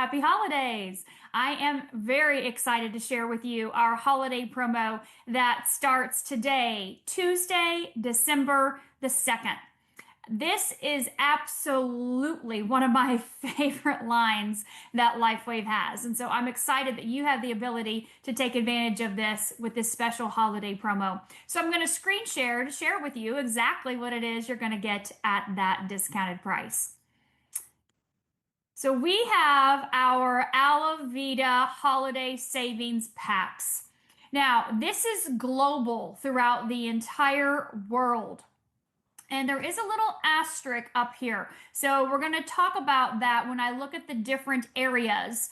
Happy holidays! I am very excited to share with you our holiday promo that starts today, Tuesday, December the 2nd. This is absolutely one of my favorite lines that LifeWave has. And so I'm excited that you have the ability to take advantage of this with this special holiday promo. So I'm going to screen share to share with you exactly what it is you're going to get at that discounted price. So we have our ALAVIDA holiday savings packs. Now, this is global throughout the entire world. And there is a little asterisk up here. So we're going to talk about that when I look at the different areas.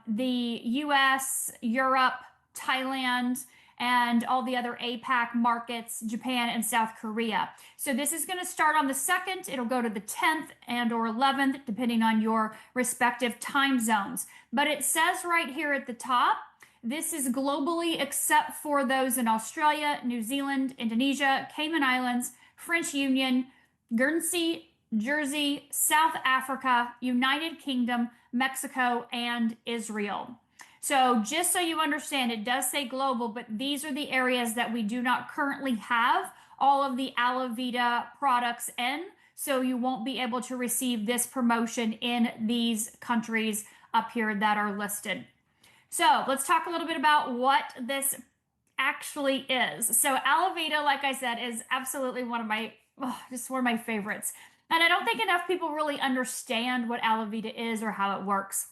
The US, Europe, Thailand, and all the other APAC markets, Japan and South Korea. So this is going to start on the 2nd. It'll go to the 10th and or 11th, depending on your respective time zones. But it says right here at the top, this is globally except for those in Australia, New Zealand, Indonesia, Cayman Islands, French Union, Guernsey, Jersey, South Africa, United Kingdom, Mexico, and Israel. So just so you understand, it does say global, but these are the areas that we do not currently have all of the ALAVIDA products in. So you won't be able to receive this promotion in these countries up here that are listed. So let's talk a little bit about what this actually is. So ALAVIDA, like I said, is absolutely one of my favorites. And I don't think enough people really understand what ALAVIDA is or how it works.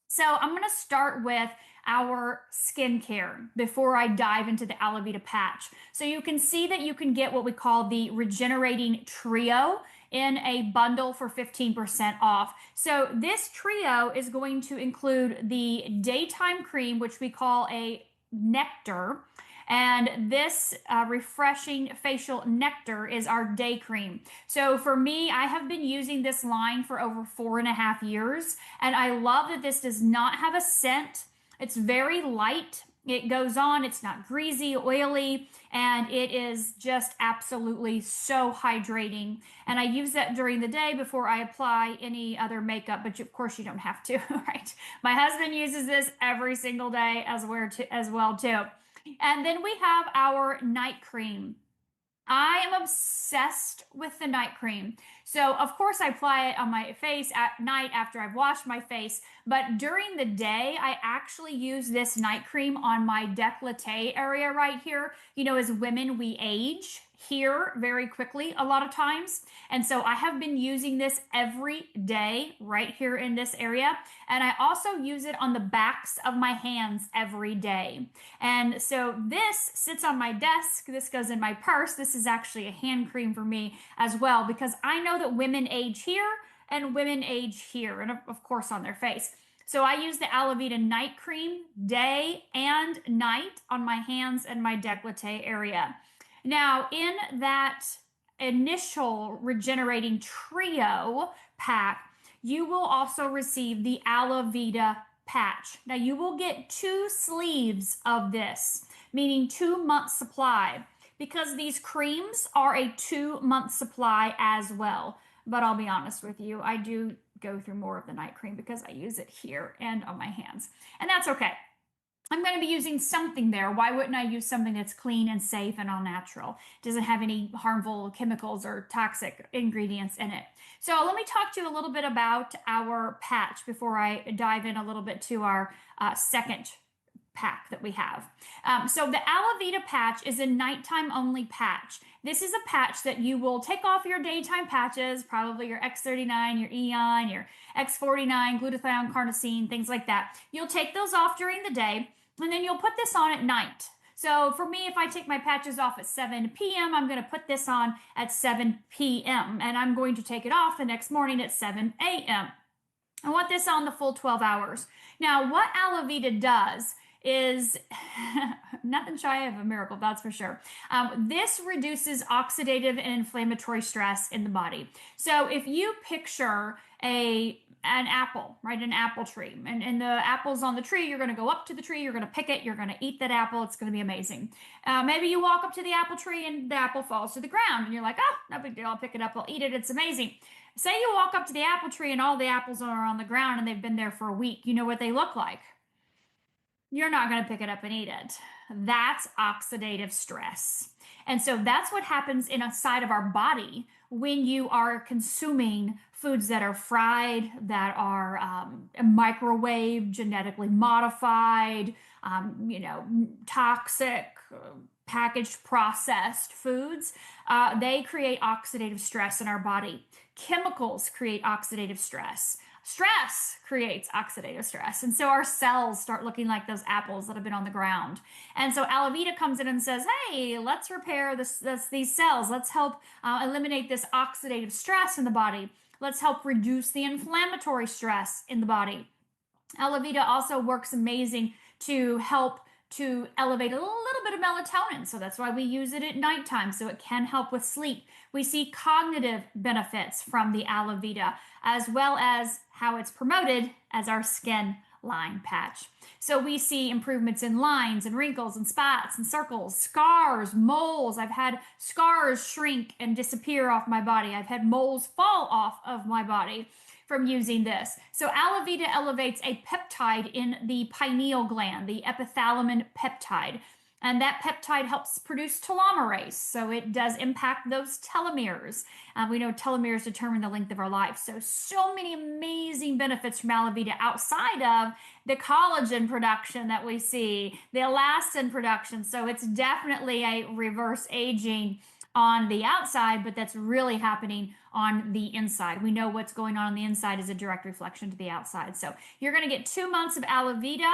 So I'm going to start with our skincare before I dive into the ALAVIDA patch. So you can see that you can get what we call the Regenerating Trio in a bundle for 15% off. So this trio is going to include the daytime cream, which we call a nectar. And this refreshing facial nectar is our day cream. So for me, I have been using this line for over 4.5 years. And I love that this does not have a scent. It's very light. It goes on. It's not greasy, oily, and it is just absolutely so hydrating. And I use that during the day before I apply any other makeup, but of course you don't have to, right? My husband uses this every single day as well too. And then we have our night cream. I am obsessed with the night cream. So of course I apply it on my face at night after I've washed my face, but during the day, I actually use this night cream on my décolleté area right here. You know, as women, we age here very quickly a lot of times. And so I have been using this every day right here in this area. And I also use it on the backs of my hands every day. And so this sits on my desk. This goes in my purse. This is actually a hand cream for me as well, because I know that women age here and women age here, and of course on their face. So I use the ALAVIDA night cream day and night on my hands and my décolleté area. Now, in that initial Regenerating Trio pack, you will also receive the ALAVIDA patch. Now, you will get 2 sleeves of this, meaning 2 months supply, because these creams are a 2-month supply as well. But I'll be honest with you, I do go through more of the night cream because I use it here and on my hands. And that's okay. I'm going to be using something there. Why wouldn't I use something that's clean and safe and all natural? It doesn't have any harmful chemicals or toxic ingredients in it. So let me talk to you a little bit about our patch before I dive in a little bit to our second pack that we have. So the ALAVIDA patch is a nighttime only patch. This is a patch that you will take off your daytime patches, probably your X39, your Eon, your X49, glutathione, carnosine, things like that. You'll take those off during the day, and then you'll put this on at night. So for me, if I take my patches off at 7 p.m., I'm going to put this on at 7 p.m. and I'm going to take it off the next morning at 7 a.m. I want this on the full 12 hours. Now, what ALAVIDA does is nothing shy of a miracle, that's for sure. This reduces oxidative and inflammatory stress in the body. So if you picture an apple, right? An apple tree. And the apple's on the tree. You're going to go up to the tree. You're going to pick it. You're going to eat that apple. It's going to be amazing. Maybe you walk up to the apple tree and the apple falls to the ground. And you're like, oh, no big deal. I'll pick it up. I'll eat it. It's amazing. Say you walk up to the apple tree and all the apples are on the ground and they've been there for a week. You know what they look like. You're not going to pick it up and eat it. That's oxidative stress. And so that's what happens inside of our body when you are consuming foods that are fried, that are microwaved, genetically modified, toxic, packaged, processed foods. They create oxidative stress in our body. Chemicals create oxidative stress. Stress creates oxidative stress. And so our cells start looking like those apples that have been on the ground. And so ALAVIDA comes in and says, hey, let's repair these cells. Let's help eliminate this oxidative stress in the body. Let's help reduce the inflammatory stress in the body. ALAVIDA also works amazing to help to elevate a little bit of melatonin. So that's why we use it at nighttime, so it can help with sleep. We see cognitive benefits from the ALAVIDA, as well as how it's promoted as our skin line patch. So we see improvements in lines and wrinkles and spots and circles, scars, moles. I've had scars shrink and disappear off my body. I've had moles fall off of my body from using this. So ALAVIDA elevates a peptide in the pineal gland, the epithalamin peptide. And that peptide helps produce telomerase. So it does impact those telomeres. We know telomeres determine the length of our life. So many amazing benefits from ALAVIDA outside of the collagen production that we see, the elastin production. So it's definitely a reverse aging on the outside, but that's really happening on the inside. We know what's going on the inside is a direct reflection to the outside. So you're going to get 2 months of ALAVIDA,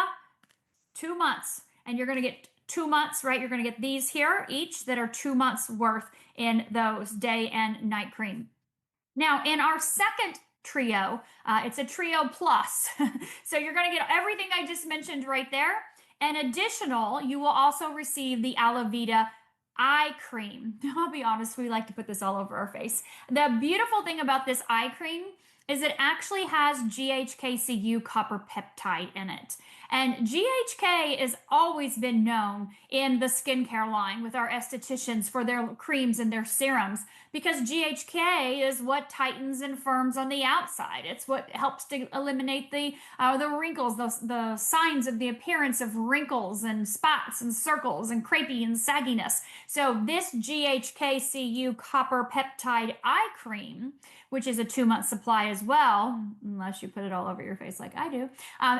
2 months, and you're going to get 2 months, right? You're going to get these here each that are 2 months worth in those day and night cream. Now, in our second trio, it's a trio plus. So you're going to get everything I just mentioned right there. And additional, you will also receive the ALAVIDA eye cream. I'll be honest, we like to put this all over our face. The beautiful thing about this eye cream is it actually has GHKCU copper peptide in it. And GHK has always been known in the skincare line with our estheticians for their creams and their serums, because GHK is what tightens and firms on the outside. It's what helps to eliminate the wrinkles, the signs of the appearance of wrinkles and spots and circles and crepey and sagginess. So this GHKCU copper peptide eye cream, which is a 2-month supply as well, unless you put it all over your face like I do,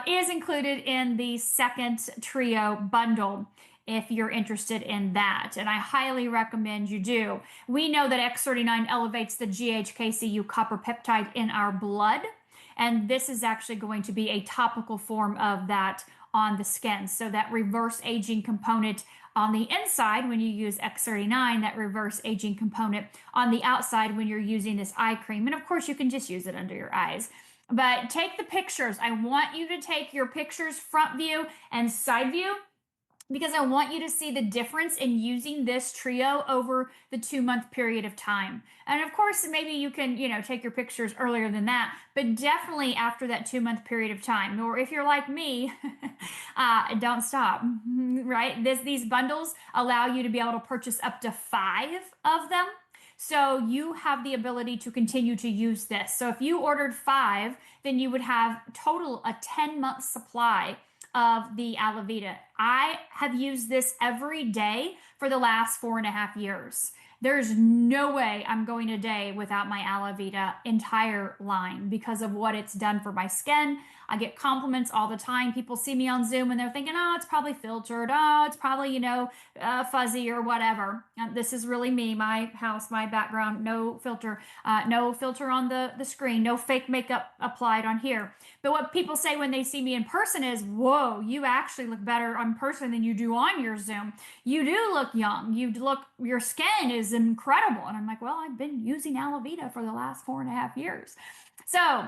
is included in the second trio bundle if you're interested in that. And I highly recommend you do. We know that X39 elevates the GHKCU copper peptide in our blood, and this is actually going to be a topical form of that on the skin. So that reverse aging component on the inside when you use X39, that reverse aging component on the outside when you're using this eye cream. And of course, you can just use it under your eyes. But take the pictures. I want you to take your pictures front view and side view, because I want you to see the difference in using this trio over the 2-month period of time. And of course, maybe you can, take your pictures earlier than that, but definitely after that 2-month period of time. Or if you're like me, don't stop, right? These bundles allow you to be able to purchase up to 5 of them. So you have the ability to continue to use this. So if you ordered 5, then you would have total a 10-month supply of the ALAVIDA. I have used this every day for the last 4.5 years. There's no way I'm going a day without my ALAVIDA entire line because of what it's done for my skin. I get compliments all the time. People see me on Zoom and they're thinking, oh, it's probably filtered. Oh, it's probably, fuzzy or whatever. This is really me, my house, my background, no filter on the screen, no fake makeup applied on here. But what people say when they see me in person is, whoa, you actually look better in person than you do on your Zoom. You do look young. Your skin is incredible. And I'm like, well, I've been using ALAVIDA for the last 4.5 years. So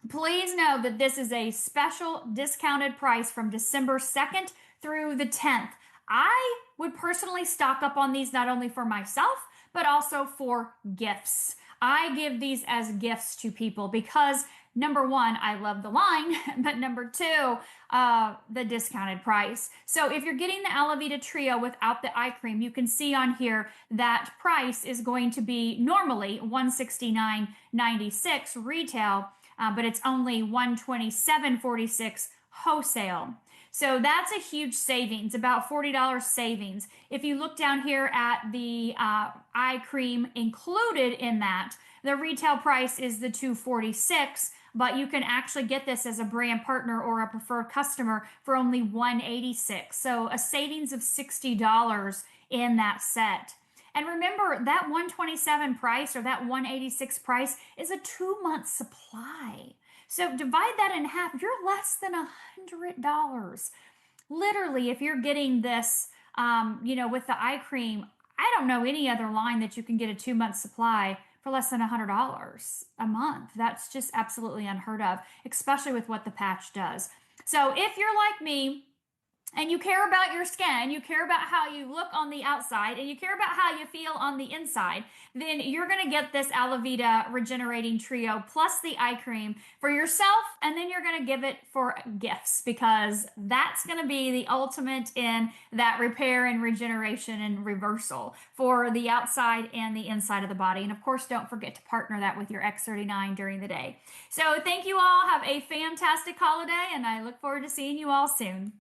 please know that this is a special discounted price from December 2nd through the 10th. I would personally stock up on these not only for myself, but also for gifts. I give these as gifts to people because number one, I love the line, but number two, the discounted price. So if you're getting the ALAVIDA Trio without the eye cream, you can see on here that price is going to be normally $169.96 retail, but it's only $127.46 wholesale. So that's a huge savings, about $40 savings. If you look down here at the eye cream included in that, the retail price is the $246, but you can actually get this as a brand partner or a preferred customer for only $186. So a savings of $60 in that set. And remember that $127 price or that $186 price is a 2-month supply. So divide that in half, you're less than $100. Literally, if you're getting this, with the eye cream, I don't know any other line that you can get a 2-month supply for less than $100 a month. That's just absolutely unheard of, especially with what the patch does. So if you're like me, and you care about your skin, you care about how you look on the outside, and you care about how you feel on the inside, then you're going to get this ALAVIDA Regenerating Trio plus the eye cream for yourself, and then you're going to give it for gifts because that's going to be the ultimate in that repair and regeneration and reversal for the outside and the inside of the body. And of course, don't forget to partner that with your X39 during the day. So thank you all. Have a fantastic holiday, and I look forward to seeing you all soon.